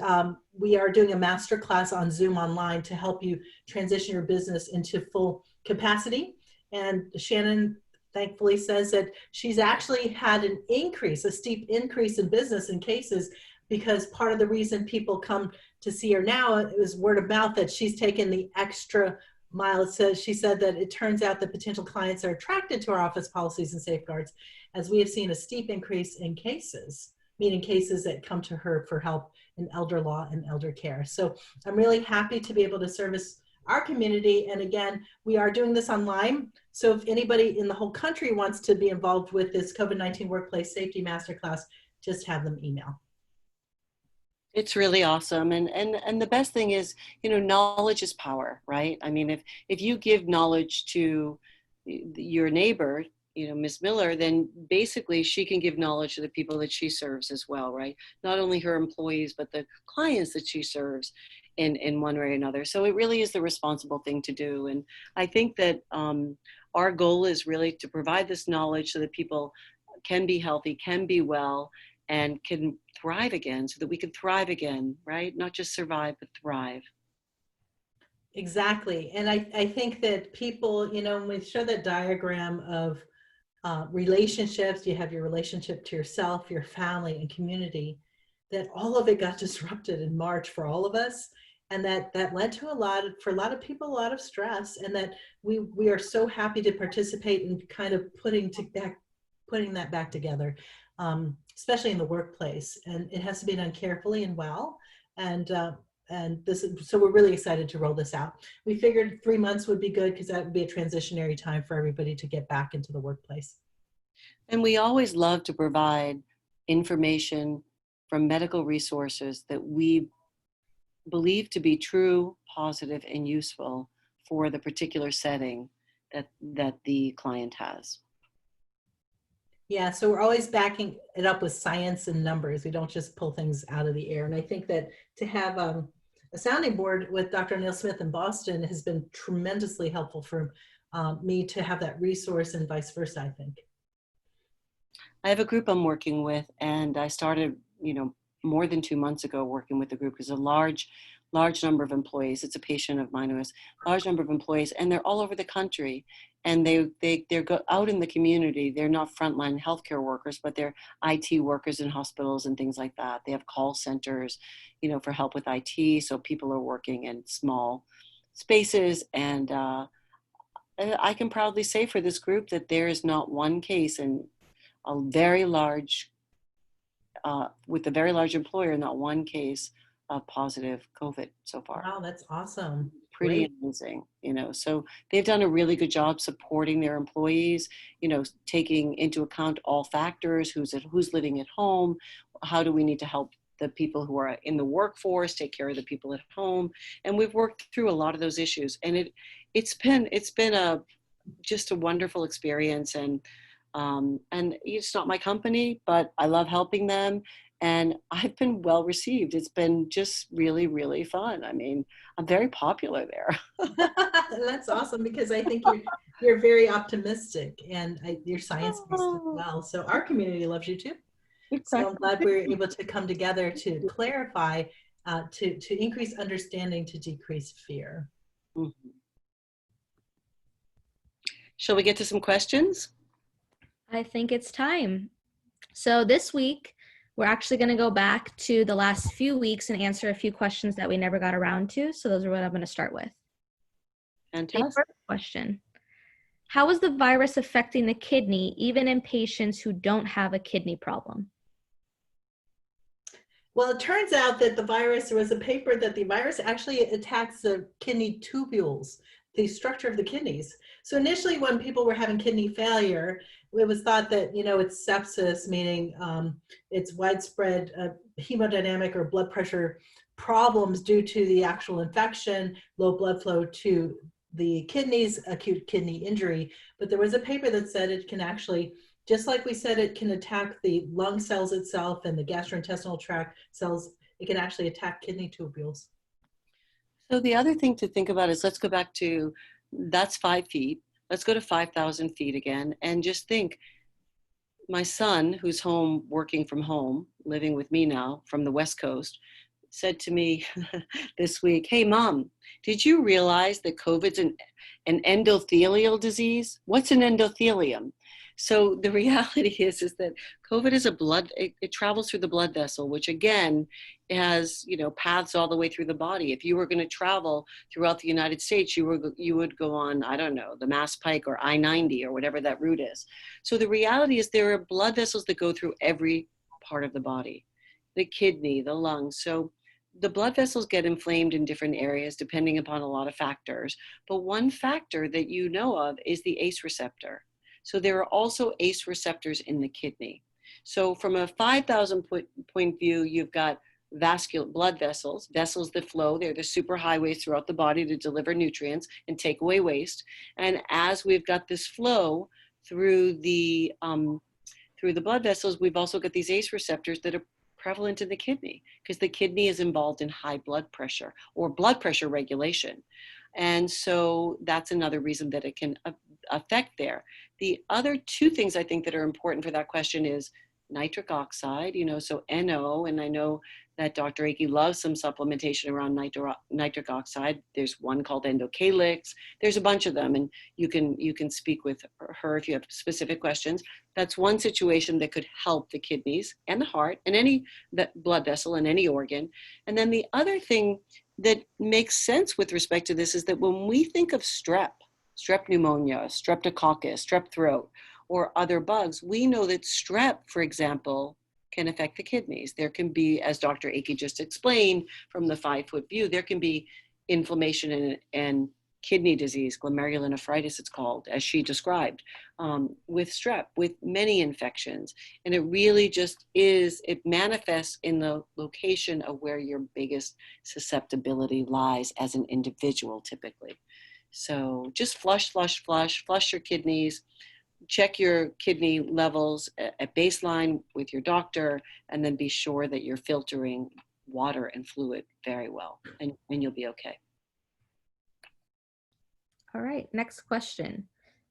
[SPEAKER 7] we are doing a master class on Zoom online to help you transition your business into full capacity. And Shannon thankfully says that she's actually had an increase, a steep increase in business and cases, because part of the reason people come to see her now is word of mouth that she's taken the extra Miles says, she said that it turns out that potential clients are attracted to our office policies and safeguards, as we have seen a steep increase in cases, meaning cases that come to her for help in elder law and elder care. So I'm really happy to be able to service our community. And again, we are doing this online. So if anybody in the whole country wants to be involved with this COVID-19 Workplace Safety Masterclass, just have them email.
[SPEAKER 2] It's really awesome. And the best thing is, knowledge is power, right? I mean, if you give knowledge to your neighbor, Miss Miller, then basically she can give knowledge to the people that she serves as well, right? Not only her employees, but the clients that she serves in one way or another. So it really is the responsible thing to do. And I think that our goal is really to provide this knowledge so that people can be healthy, can be well, and can thrive again, so that we can thrive again, right? Not just survive, but thrive.
[SPEAKER 7] Exactly. And I think that people, when we show that diagram of relationships, you have your relationship to yourself, your family, and community, that all of it got disrupted in March for all of us. And that led to for a lot of people, a lot of stress, and that we are so happy to participate in kind of putting that back together, especially in the workplace. And it has to be done carefully and well. And so we're really excited to roll this out. We figured 3 months would be good because that would be a transitionary time for everybody to get back into the workplace.
[SPEAKER 2] And we always love to provide information from medical resources that we believe to be true, positive, and useful for the particular setting that the client has.
[SPEAKER 7] Yeah, so we're always backing it up with science and numbers. We don't just pull things out of the air. And I think that to have a sounding board with Dr. Neil Smith in Boston has been tremendously helpful for me to have that resource, and vice versa, I think.
[SPEAKER 2] I have a group I'm working with, and I started, more than 2 months ago working with the group. It's a large number of employees. It's a patient of mine who has a large number of employees, and they're all over the country. And they're out in the community. They're not frontline healthcare workers, but they're IT workers in hospitals and things like that. They have call centers, for help with IT. So people are working in small spaces. And I can proudly say for this group that there is not one case in a very large, with a very large employer, not one case of positive COVID so far.
[SPEAKER 7] Wow, that's awesome.
[SPEAKER 2] Pretty
[SPEAKER 7] Great.
[SPEAKER 2] amazing, so they've done a really good job supporting their employees, taking into account all factors, who's living at home, how do we need to help the people who are in the workforce take care of the people at home. And we've worked through a lot of those issues, and it's been just a wonderful experience. And it's not my company, but I love helping them. And I've been well received. It's been just really, really fun. I mean, I'm very popular there.
[SPEAKER 7] That's awesome, because I think you're very optimistic, and you're science-based as well. So our community loves you too. Exactly. So I'm glad we were able to come together to clarify, to increase understanding, to decrease fear.
[SPEAKER 2] Mm-hmm. Shall we get to some questions?
[SPEAKER 6] I think it's time. So this week, we're actually going to go back to the last few weeks and answer a few questions that we never got around to. So those are what I'm going to start with.
[SPEAKER 2] Fantastic.
[SPEAKER 6] First question. How is the virus affecting the kidney, even in patients who don't have a kidney problem?
[SPEAKER 7] Well, it turns out that there was a paper that the virus actually attacks the kidney tubules, the structure of the kidneys. So initially, when people were having kidney failure, it was thought that, it's sepsis, meaning it's widespread hemodynamic or blood pressure problems due to the actual infection, low blood flow to the kidneys, acute kidney injury. But there was a paper that said it can actually, just like we said, it can attack the lung cells itself and the gastrointestinal tract cells, it can actually attack kidney tubules.
[SPEAKER 2] So the other thing to think about is, let's go back to, that's 5 feet. Let's go to 5,000 feet again, and just think, my son, who's home, working from home, living with me now from the West Coast, said to me this week, "Hey, Mom, did you realize that COVID's an endothelial disease?" What's an endothelium? So the reality is that COVID is it travels through the blood vessel, which again has, paths all the way through the body. If you were going to travel throughout the United States, you would go on, I don't know, the Mass Pike or I-90 or whatever that route is. So the reality is there are blood vessels that go through every part of the body, the kidney, the lungs. So the blood vessels get inflamed in different areas depending upon a lot of factors. But one factor that you know of is the ACE receptor. So there are also ACE receptors in the kidney. So from a 5,000 point view, you've got vascular blood vessels that flow. They're the superhighways throughout the body to deliver nutrients and take away waste. And as we've got this flow through the blood vessels, we've also got these ACE receptors that are prevalent in the kidney, because the kidney is involved in high blood pressure or blood pressure regulation. And so that's another reason that it can affect there. The other two things I think that are important for that question is nitric oxide, so NO, and I know that Dr. Akey loves some supplementation around nitric oxide. There's one called endocalyx. There's a bunch of them, and you can speak with her if you have specific questions. That's one situation that could help the kidneys and the heart and any blood vessel and any organ. And then the other thing that makes sense with respect to this is that when we think of strep pneumonia, streptococcus, strep throat, or other bugs, we know that strep, for example, can affect the kidneys. There can be, as Dr. Akey just explained from the 5-foot view, there can be inflammation and kidney disease, glomerulonephritis it's called, as she described, with strep, with many infections. And it really just it manifests in the location of where your biggest susceptibility lies as an individual typically. So just flush your kidneys, check your kidney levels at baseline with your doctor, and then be sure that you're filtering water and fluid very well, and you'll be okay.
[SPEAKER 6] All right, next question.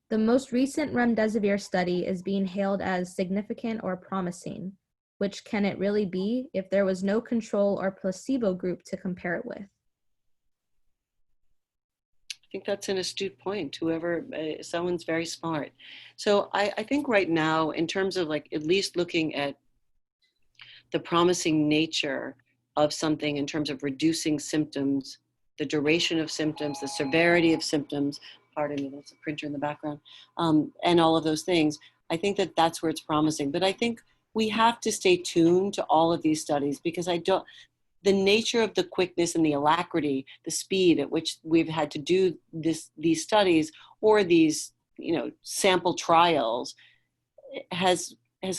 [SPEAKER 6] The most recent remdesivir study is being hailed as significant or promising. Which can it really be if there was no control or placebo group to compare it with?
[SPEAKER 2] I think that's an astute point. Someone's very smart. So I think right now, in terms of at least looking at the promising nature of something in terms of reducing symptoms, the duration of symptoms, the severity of symptoms, pardon me, that's a printer in the background, and all of those things, I think that that's where it's promising. But I think we have to stay tuned to all of these studies, because the nature of the quickness and the alacrity, the speed at which we've had to do these studies or these, sample trials has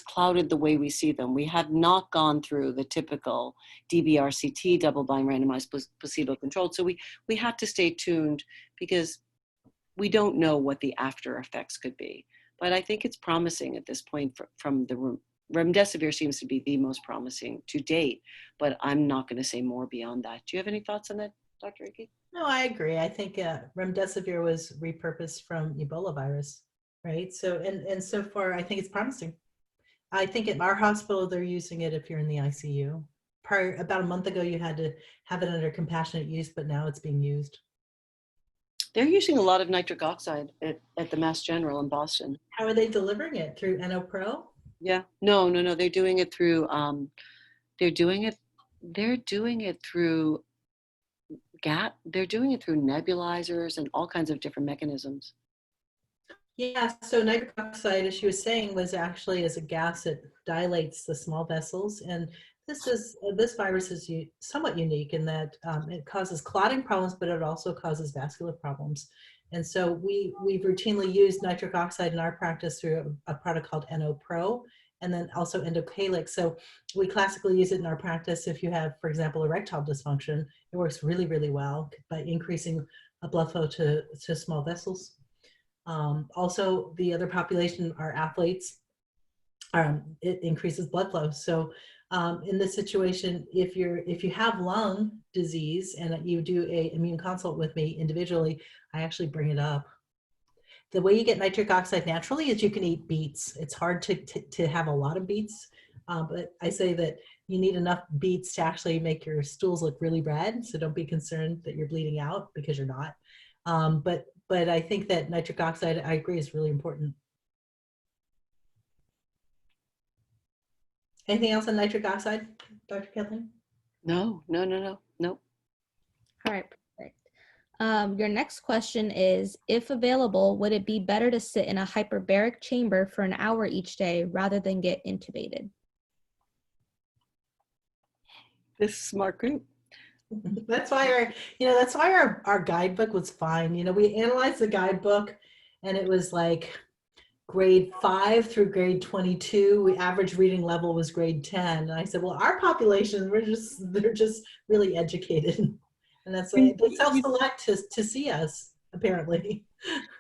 [SPEAKER 2] clouded the way we see them. We have not gone through the typical DBRCT, double-blind randomized placebo-controlled. So we have to stay tuned, because we don't know what the after effects could be. But I think it's promising at this point from the remdesivir seems to be the most promising to date, but I'm not going to say more beyond that. Do you have any thoughts on that, Dr. Akey?
[SPEAKER 7] No, I agree. I think remdesivir was repurposed from Ebola virus, right? So, and so far, I think it's promising. I think at our hospital, they're using it if you're in the ICU. About a month ago, you had to have it under compassionate use, but now it's being used.
[SPEAKER 2] They're using a lot of nitric oxide at the Mass General in Boston.
[SPEAKER 7] How are they delivering it? Through NO-Pro?
[SPEAKER 2] Yeah, no. They're doing it through, they're doing it through they're doing it through nebulizers and all kinds of different mechanisms.
[SPEAKER 7] Yeah, so nitric oxide, as she was saying, was actually as a gas, it dilates the small vessels. And this virus is somewhat unique in that it causes clotting problems, but it also causes vascular problems. And so we've routinely used nitric oxide in our practice through a product called NO-Pro, and then also endocalyx. So we classically use it in our practice if you have, for example, erectile dysfunction. It works really, really well by increasing blood flow to small vessels. Also, the other population are athletes. It increases blood flow. So in this situation, if you have lung disease and you do a immune consult with me individually, I actually bring it up. The way you get nitric oxide naturally is you can eat beets. It's hard to have a lot of beets, but I say that you need enough beets to actually make your stools look really red. So don't be concerned that you're bleeding out, because you're not. But I think that nitric oxide, I agree, is really important. Anything else on nitric oxide, Dr. Kathleen?
[SPEAKER 2] No.
[SPEAKER 6] All right, perfect. Your next question is, if available, would it be better to sit in a hyperbaric chamber for an hour each day rather than get intubated?
[SPEAKER 2] This smart group.
[SPEAKER 7] That's why our guidebook was fine. We analyzed the guidebook and it was like grade 5 through grade 22. The average reading level was grade 10. And I said, well, our population, they're just really educated. And that's why they self-select to see us, apparently.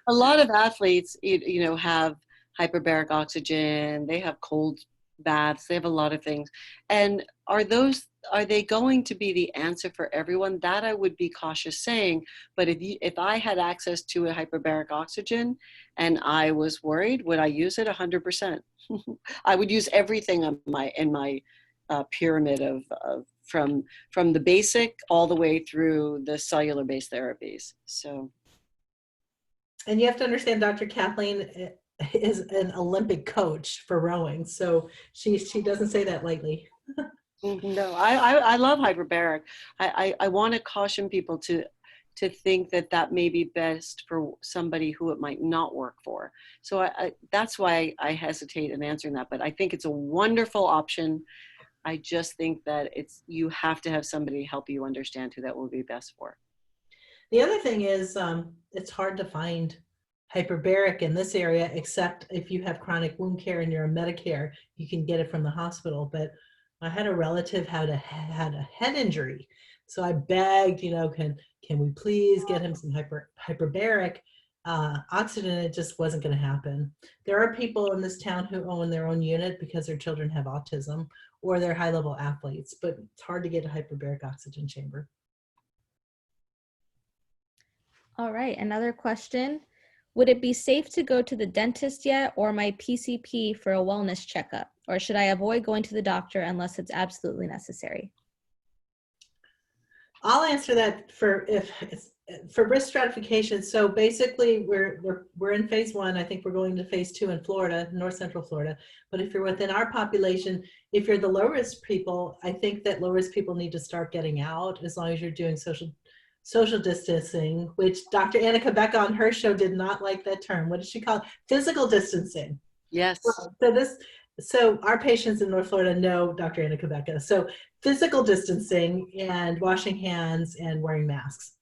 [SPEAKER 2] A lot of athletes, have hyperbaric oxygen, they have cold baths, they have a lot of things. And are they going to be the answer for everyone? That I would be cautious saying. But if I had access to a hyperbaric oxygen and I was worried, would I use it? 100%. I would use everything in my pyramid of from the basic all the way through the cellular-based therapies. So.
[SPEAKER 7] And you have to understand, Dr. Kathleen is an Olympic coach for rowing, so she doesn't say that lightly.
[SPEAKER 2] No, I love hyperbaric. I want to caution people to think that may be best for somebody who it might not work for. So that's why I hesitate in answering that. But I think it's a wonderful option. I just think that you have to have somebody help you understand who that will be best for.
[SPEAKER 7] The other thing is it's hard to find hyperbaric in this area, except if you have chronic wound care and you're a Medicare, you can get it from the hospital. But I had a relative had a head injury, so I begged, can we please get him some hyperbaric oxygen? It just wasn't going to happen. There are people in this town who own their own unit because their children have autism or they're high-level athletes, but it's hard to get a hyperbaric oxygen chamber.
[SPEAKER 6] All right, another question. Would it be safe to go to the dentist yet or my PCP for a wellness checkup? Or should I avoid going to the doctor unless it's absolutely necessary?
[SPEAKER 7] I'll answer that for risk stratification. So basically we're in phase 1. I think we're going to phase 2 in Florida, North Central Florida. But if you're within our population, if you're the low risk people, I think that low risk people need to start getting out as long as you're doing social distancing, which Dr. Annika Becca on her show did not like that term. What did she call it? Physical distancing.
[SPEAKER 2] Yes.
[SPEAKER 7] So our patients in North Florida know Dr. Annika Becca. So physical distancing and washing hands and wearing masks.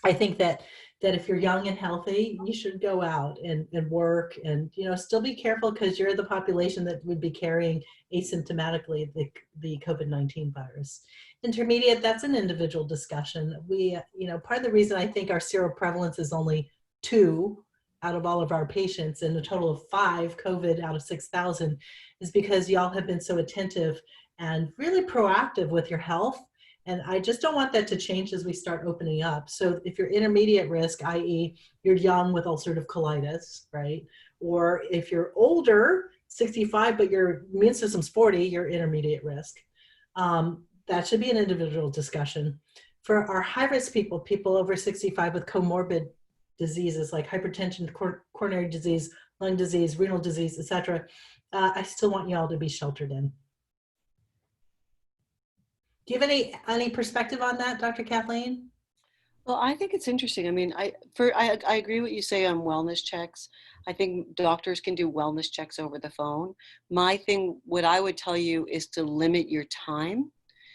[SPEAKER 7] I think that if you're young and healthy, you should go out and work and, still be careful because you're the population that would be carrying asymptomatically the COVID-19 virus. Intermediate, that's an individual discussion. We, part of the reason I think our seroprevalence is only 2 out of all of our patients and a total of 5 COVID out of 6,000 is because y'all have been so attentive and really proactive with your health. And I just don't want that to change as we start opening up. So if you're intermediate risk, i.e. you're young with ulcerative colitis, right? Or if you're older, 65, but your immune system's 40, you're intermediate risk. That should be an individual discussion. For our high-risk people over 65 with comorbid diseases like hypertension, coronary disease, lung disease, renal disease, etc., I still want you all to be sheltered in. Do you have any perspective on that, Dr. Kathleen?
[SPEAKER 2] Well, I think it's interesting. I mean, I agree what you say on wellness checks. I think doctors can do wellness checks over the phone. What I would tell you is to limit your time.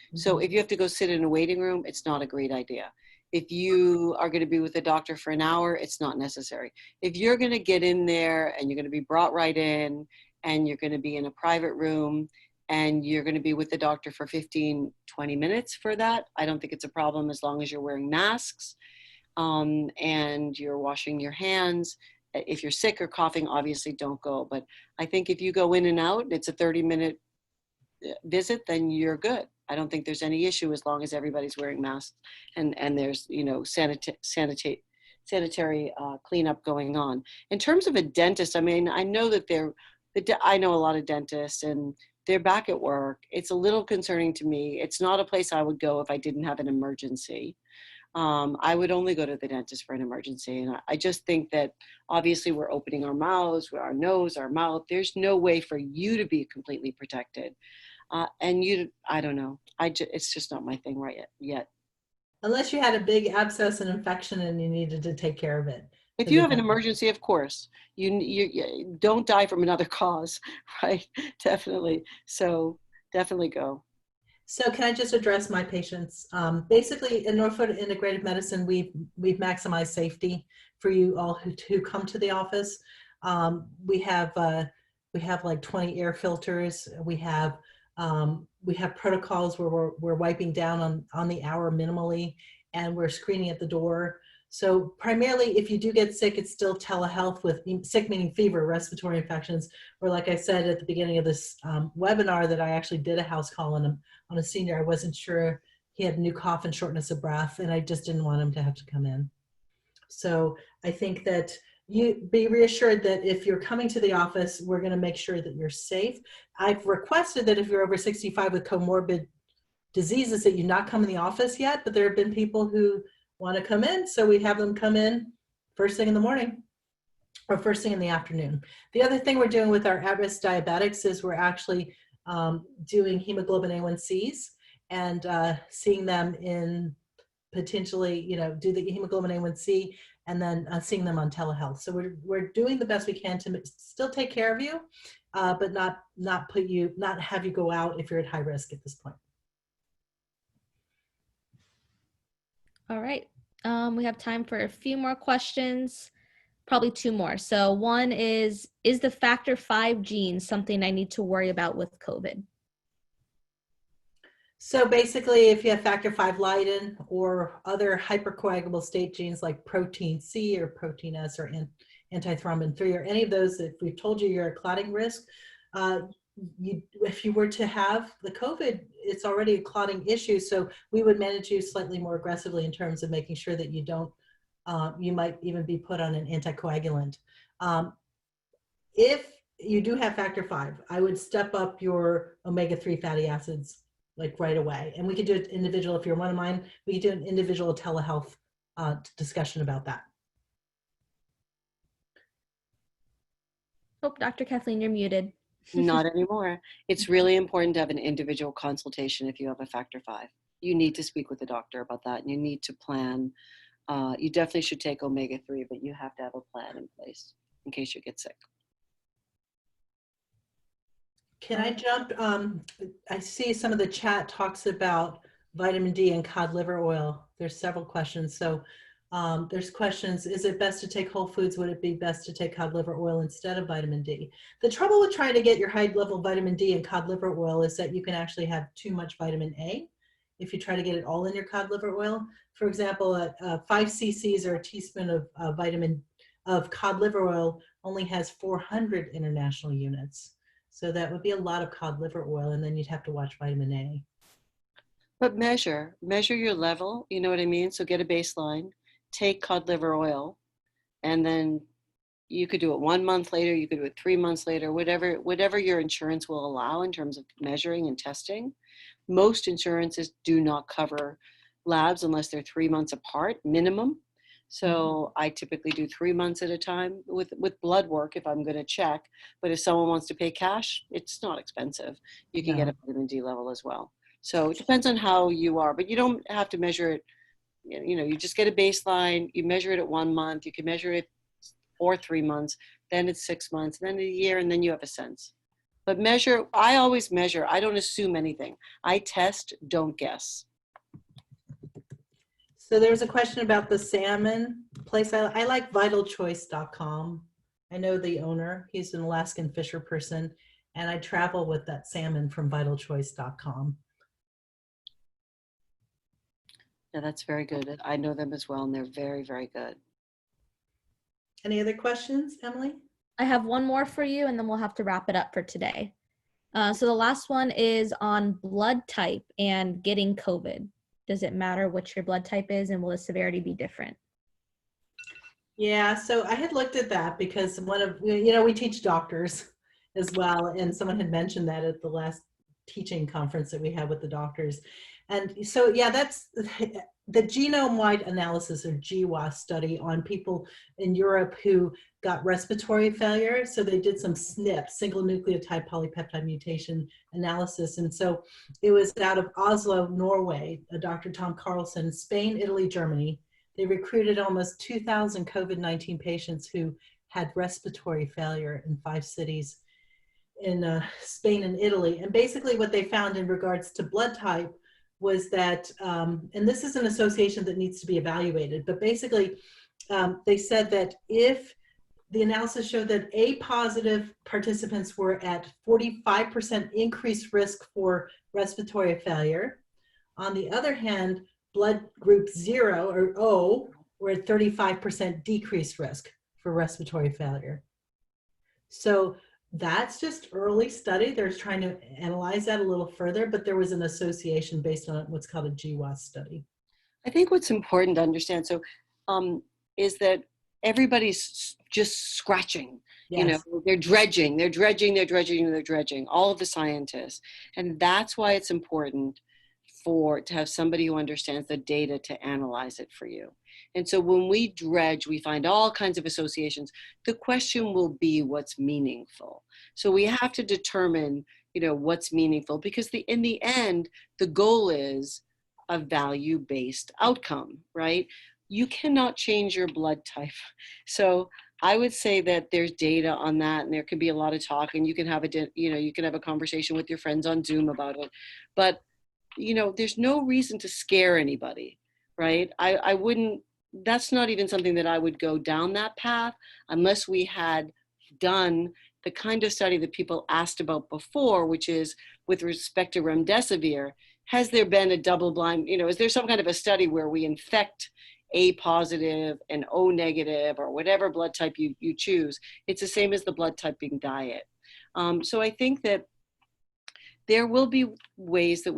[SPEAKER 2] Mm-hmm. So if you have to go sit in a waiting room, it's not a great idea. If you are going to be with a doctor for an hour, it's not necessary. If you're going to get in there and you're going to be brought right in and you're going to be in a private room and you're going to be with the doctor for 15, 20 minutes for that, I don't think it's a problem as long as you're wearing masks and you're washing your hands. If you're sick or coughing, obviously don't go. But I think if you go in and out, it's a 30-minute visit, then you're good. I don't think there's any issue as long as everybody's wearing masks and there's, sanitary cleanup going on. In terms of a dentist, I mean, I know that I know a lot of dentists and they're back at work. It's a little concerning to me. It's not a place I would go if I didn't have an emergency. I would only go to the dentist for an emergency. And I just think that obviously we're opening our mouths, our nose, our mouth. There's no way for you to be completely protected. And I don't know. It's just not my thing right yet.
[SPEAKER 7] Unless you had a big abscess and infection and you needed to take care of it.
[SPEAKER 2] If you have an emergency, of course, you don't die from another cause, right? Definitely. So definitely go.
[SPEAKER 7] So can I just address my patients? Basically, in Norfolk Integrative Medicine, we've maximized safety for you all who come to the office. We have like 20 air filters. We have protocols where we're wiping down on the hour minimally, and we're screening at the door. So primarily, if you do get sick, it's still telehealth with sick meaning fever, respiratory infections, or like I said at the beginning of this webinar that I actually did a house call on a senior. I wasn't sure he had a new cough and shortness of breath, and I just didn't want him to have to come in. So I think that you be reassured that if you're coming to the office, we're going to make sure that you're safe. I've requested that if you're over 65 with comorbid diseases that you not come in the office yet, but there have been people who want to come in, so we have them come in first thing in the morning or first thing in the afternoon. The other thing we're doing with our at-risk diabetics is we're actually doing hemoglobin A1Cs and seeing them in potentially, do the hemoglobin A1C and then seeing them on telehealth. So we're doing the best we can to still take care of you, but not have you go out if you're at high risk at this point.
[SPEAKER 6] All right. We have time for a few more questions, probably two more. So one is the factor V gene something I need to worry about with COVID?
[SPEAKER 7] So basically, if you have factor V Leiden or other hypercoagulable state genes like protein C or protein S or antithrombin 3 or any of those, if we've told you you're at clotting risk, if you were to have the COVID, it's already a clotting issue. So we would manage you slightly more aggressively in terms of making sure that you don't, you might even be put on an anticoagulant. If you do have factor V, I would step up your omega-3 fatty acids like right away. And we could do it individual. If you're one of mine, we could do an individual telehealth discussion about that.
[SPEAKER 6] Oh, Dr. Kathleen, you're muted.
[SPEAKER 2] Not anymore. It's really important to have an individual consultation if you have a factor V. You need to speak with the doctor about that, and you need to plan. You definitely should take omega-3, but you have to have a plan in place in case you get sick.
[SPEAKER 7] Can I jump? I see some of the chat talks about vitamin D and cod liver oil. There's several questions. So there's questions, is it best to take whole foods? Would it be best to take cod liver oil instead of vitamin D? The trouble with trying to get your high level vitamin D in cod liver oil is that you can actually have too much vitamin A if you try to get it all in your cod liver oil. For example, 5 cc's or a teaspoon of cod liver oil only has 400 international units. So that would be a lot of cod liver oil, and then you'd have to watch vitamin A.
[SPEAKER 2] But measure your level, you know what I mean? So get a baseline, take cod liver oil, and then you could do it 1 month later, you could do it 3 months later, whatever your insurance will allow in terms of measuring and testing. Most insurances do not cover labs unless they're 3 months apart, minimum. So I typically do 3 months at a time with blood work if I'm going to check. But if someone wants to pay cash, it's not expensive. You can get a vitamin D level as well. So it depends on how you are, but you don't have to measure it. You just get a baseline. You measure it at 1 month. You can measure it for 3 months. Then it's 6 months. Then a year, and then you have a sense. But measure. I always measure. I don't assume anything. I test. Don't guess.
[SPEAKER 7] So there's a question about the salmon place. I like vitalchoice.com. I know the owner. He's an Alaskan fisher person, and I travel with that salmon from vitalchoice.com.
[SPEAKER 2] Yeah, that's very good. I know them as well, and they're very, very good.
[SPEAKER 7] Any other questions, Emily?
[SPEAKER 6] I have one more for you, and then we'll have to wrap it up for today. So the last one is on blood type and getting COVID. Does it matter what your blood type is, and will the severity be different?
[SPEAKER 7] Yeah, so I had looked at that because we teach doctors as well, and someone had mentioned that at the last teaching conference that we had with the doctors. And so, yeah, the genome-wide analysis, or GWAS study, on people in Europe who got respiratory failure. So they did some SNP, single nucleotide polypeptide mutation analysis. And so it was out of Oslo, Norway, Dr. Tom Carlson, Spain, Italy, Germany. They recruited almost 2,000 COVID-19 patients who had respiratory failure in 5 cities in Spain and Italy. And basically what they found in regards to blood type was that, and this is an association that needs to be evaluated, but basically they said that if the analysis showed that A positive participants were at 45% increased risk for respiratory failure. On the other hand, blood group 0 or O were at 35% decreased risk for respiratory failure. So that's just early study. They're trying to analyze that a little further, but there was an association based on what's called a GWAS study.
[SPEAKER 2] I think what's important to understand, is that everybody's just scratching.
[SPEAKER 7] Yes.
[SPEAKER 2] You know, they're dredging, all of the scientists. And that's why it's important to have somebody who understands the data to analyze it for you. And so when we dredge, we find all kinds of associations. The question will be what's meaningful. So we have to determine, you know, what's meaningful, because in the end, the goal is a value-based outcome, right? You cannot change your blood type. So I would say that there's data on that, and there could be a lot of talk, and you can have a conversation with your friends on Zoom about it. But, you know, there's no reason to scare anybody, right? I wouldn't, that's not even something that I would go down that path unless we had done the kind of study that people asked about before, which is with respect to remdesivir. Has there been a double blind, you know, is there some kind of a study where we infect A positive and O negative or whatever blood type you choose? It's the same as the blood typing diet. So I think that there will be ways that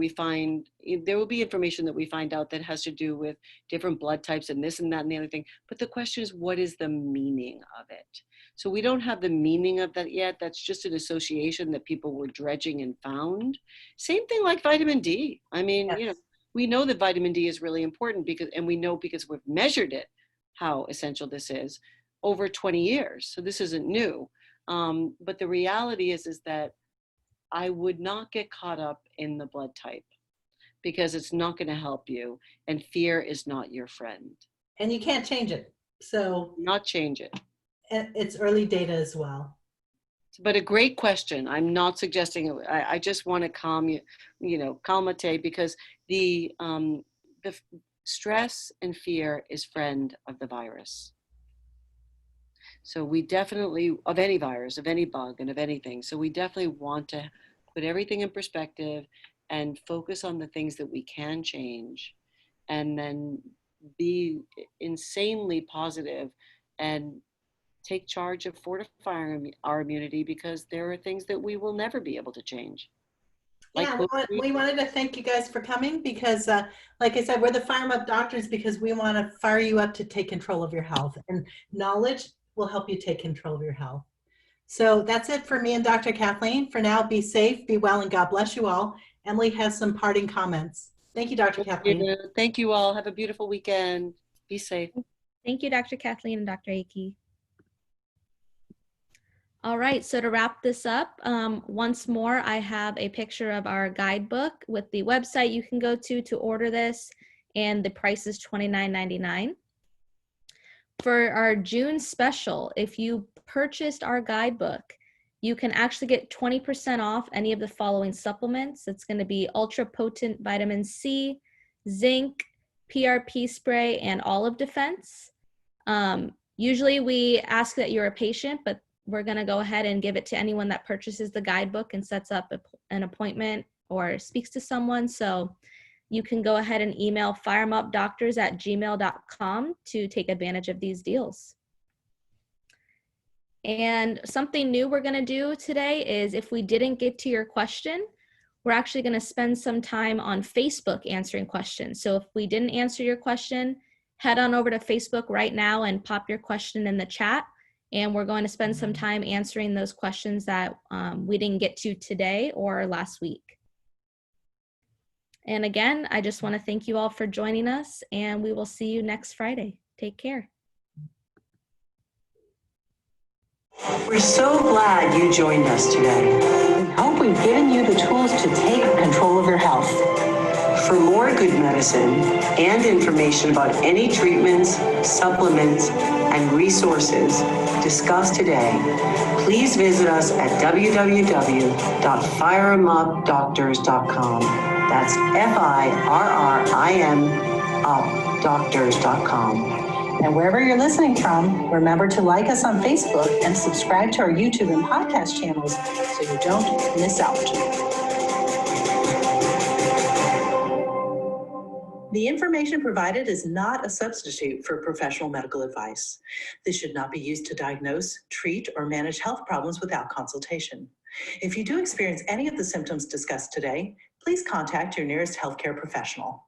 [SPEAKER 2] there will be information that we find out that has to do with different blood types and this and that and the other thing. But the question is, what is the meaning of it? So we don't have the meaning of that yet. That's just an association that people were dredging and found. Same thing like vitamin D. I mean,
[SPEAKER 7] Yes.
[SPEAKER 2] you know, we know that vitamin D is really important because we've measured it, how essential this is over 20 years. So this isn't new. But the reality is that I would not get caught up in the blood type because it's not going to help you, and fear is not your friend.
[SPEAKER 7] And you can't change it. So
[SPEAKER 2] Not change it.
[SPEAKER 7] it's early data as well.
[SPEAKER 2] But a great question. I'm not suggesting it. I just want to calm you, calmate, because the stress and fear is friend of the virus. So we definitely, of any virus, of any bug, and of anything. So we definitely want to put everything in perspective and focus on the things that we can change, and then be insanely positive and take charge of fortifying our immunity, because there are things that we will never be able to change.
[SPEAKER 7] Yeah, we wanted to thank you guys for coming because, like I said, we're the FIRRIMup doctors because we want to fire you up to take control of your health, and knowledge will help you take control of your health. So that's it for me and Dr. Kathleen. For now, be safe, be well, and God bless you all. Emily has some parting comments. Thank you, Dr. Kathleen.
[SPEAKER 2] Thank you all. Have a beautiful weekend. Be safe.
[SPEAKER 6] Thank you, Dr. Kathleen and Dr. Akey. All right, so to wrap this up, once more, I have a picture of our guidebook with the website you can go to order this, and the price is $29.99. For our June special, if you purchased our guidebook, you can actually get 20% off any of the following supplements. It's going to be ultra potent vitamin C, zinc, PRP spray, and olive defense. Usually we ask that you're a patient, but we're going to go ahead and give it to anyone that purchases the guidebook and sets up an appointment or speaks to someone. So you can go ahead and email fireamupdoctors@gmail.com to take advantage of these deals. And something new we're going to do today is, if we didn't get to your question, we're actually going to spend some time on Facebook answering questions. So if we didn't answer your question, head on over to Facebook right now and pop your question in the chat. And we're going to spend some time answering those questions that we didn't get to today or last week. And again, I just want to thank you all for joining us, and we will see you next Friday. Take care.
[SPEAKER 3] We're so glad you joined us today.
[SPEAKER 1] We hope we've given you the tools to take control of your health.
[SPEAKER 3] For more good medicine and information about any treatments, supplements, and resources discussed today, please visit us at www.fireamupdoctors.com. That's FIRRIM updoctors.com.
[SPEAKER 1] And wherever you're listening from, remember to like us on Facebook and subscribe to our YouTube and podcast channels so you don't miss out. The information provided is not a substitute for professional medical advice. This should not be used to diagnose, treat, or manage health problems without consultation. If you do experience any of the symptoms discussed today, please contact your nearest healthcare professional.